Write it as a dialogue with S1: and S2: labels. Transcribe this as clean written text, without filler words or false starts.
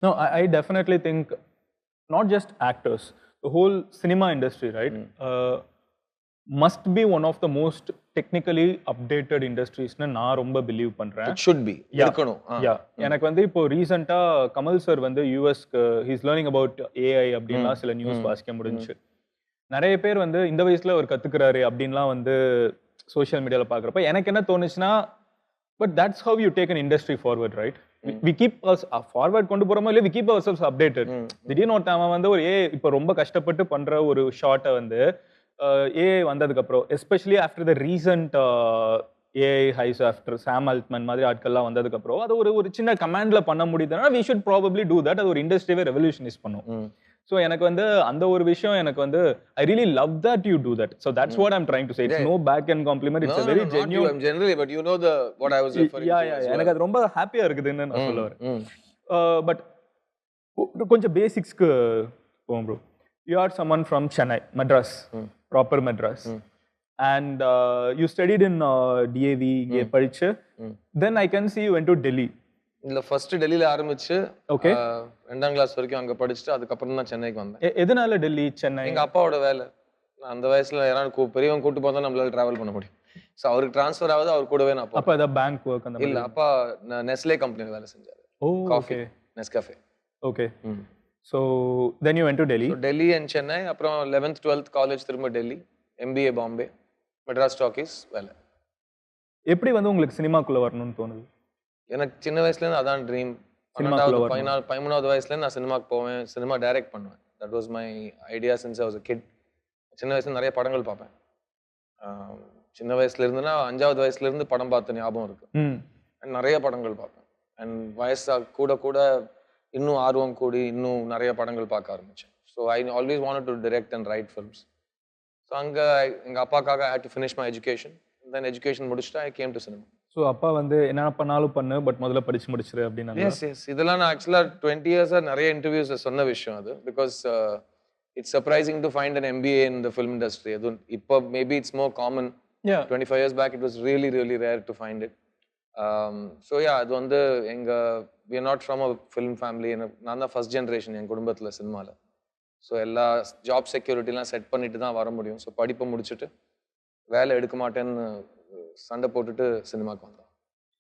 S1: No, I definitely think not just actors, the whole cinema industry, right, must be one of the most technically updated industries நான் ரொம்ப believe பண்றேன்.
S2: It should be.
S1: யா
S2: இருக்கணும்.
S1: யா எனக்கு வந்து இப்போ ரீசெண்டா Kamal sir வந்து யூஎஸ்க்கு ஹீஸ் லேர்னிங் அபவுட் ஏஐ அப்படின்லாம் சில நியூஸ் வாசிக்க முடிஞ்சுச்சு. நிறைய பேர் வந்து இந்த வயசுல அவர் கத்துக்கிறாரு அப்படின்லாம் வந்து சோஷியல் மீடியால பாக்குறப்ப எனக்கு என்ன தோணுச்சுன்னா, but that's how you take an industry forward, right? We keep us forward கொண்டு போறோமோ இல்லையா, we keep ourselves updated. திடீர்னு ஒருத்தன் வந்து ஒரு இப்போ ரொம்ப கஷ்டப்பட்டு பண்ற ஒரு ஷார்ட்டை வந்து ஏஐ வந்ததுக்கு அப்புறம், especially after the recent AI hype after Sam Altman மாதிரி ஆட்கள்லாம் வந்ததுக்கு அப்புறம் அது ஒரு சின்ன கமாண்ட்ல பண்ண முடியுதுன்னா we should probably do that. அது ஒரு இண்டஸ்ட்ரியே ரெவல்யூஷனைஸ் பண்ணும். ஸோ எனக்கு வந்து அந்த ஒரு விஷயம் எனக்கு வந்து I really love that you do that. So that's what I'm trying to say. It's no backhanded compliment, it's a very genuine.
S2: Generally, but you know what I was referring to.
S1: Yeah, எனக்கு அது ரொம்ப ஹாப்பியா இருக்குதுன்னு நான் சொல்ல வரேன். But கொஞ்சம் பேசிக்ஸ்க்கு போவோம் bro. You are someone from Chennai, Madras, proper Madras, and you studied in DAV, இங்கே படிச்சு. Then I can see you went to Delhi.
S2: இல்ல ஃபர்ஸ்ட் டெல்லியில ஆரம்பிச்சு, ஓகே, 2ஆம் கிளாஸ் வரைக்கும் அங்க படிச்சுட்டு அதுக்கப்புறம் தான் சென்னைக்கு வந்தேன்.
S1: எதனால டெல்லி, சென்னை?
S2: எங்க அப்பாவோட வேலை. அந்த வயசுல யாராவது பெரியவங்க கூட்டு போதா நம்மளால டிராவல் பண்ண முடியும். ஸோ அவருக்கு ட்ரான்ஸ்ஃபர் ஆகுது, அவர் கூடவே நான்
S1: அப்போ ஏதாவது பேங்க் ஒர்க் அந்த
S2: இல்ல, அப்பா நெஸ்லே கம்பெனில வேலை செஞ்சாரு.
S1: Okay,
S2: Nescafe.
S1: Okay. So then you went to Delhi.
S2: So Delhi and Chennai, அப்புறம் 11th 12th காலேஜ் திரும்ப டெல்லி, MBA பாம்பே, மெட்ராஸ் டாக்கீஸ் வேலை.
S1: எப்படி வந்து உங்களுக்கு சினிமாக்குள்ள வரணும்னு தோணுது?
S2: எனக்கு சின்ன வயசுல இருந்து அதான் ட்ரீம். 13வது வயசுல இருந்து நான் சினிமாக்கு போவேன், சினிமா டைரக்ட் பண்ணுவேன். That was my idea since I was a kid. சின்ன வயசுல நிறைய படங்கள் பார்ப்பேன். சின்ன வயசுல இருந்துனா 5வது வயசுல இருந்து படம் பார்த்த ஞாபகம் இருக்கு. நிறைய படங்கள் பார்ப்பேன். அண்ட் வயசா கூட கூட இன்னும் ஆர்வம் கூடி இன்னும் நிறைய படங்கள் பார்க்க ஆரம்பிச்சேன். So I always wanted to direct and write films. So அங்கே எங்கள் அப்பாக்காக I had to finish my education. Then education முடிச்சுட்டு I came to cinema.
S1: So அப்பா வந்து என்ன பண்ணாலும் பண்ணு, பட் முதல்ல படிச்சு முடிச்சிரு அப்படின்னு.
S2: எஸ் எஸ், இதெல்லாம் நான் ஆக்சுவலாக 20 இயர்ஸாக நிறைய இன்டர்வியூஸில் சொன்ன விஷயம் அது. Because it's surprising to find an MBA in the film industry. அது இப்போ maybe it's more common. 25 years back it was really really rare to find it. So yeah, அது வந்து we are not from a film family. நான் தான் first generation என் குடும்பத்தில் சினிமாவில். So எல்லா job செக்யூரிட்டிலாம் set பண்ணிட்டு தான் வர முடியும். ஸோ படிப்பை முடிச்சுட்டு வேலை எடுக்க மாட்டேன்னு சண்டை போட்டுட்டு சினிமாவுக்கு வந்தோம்.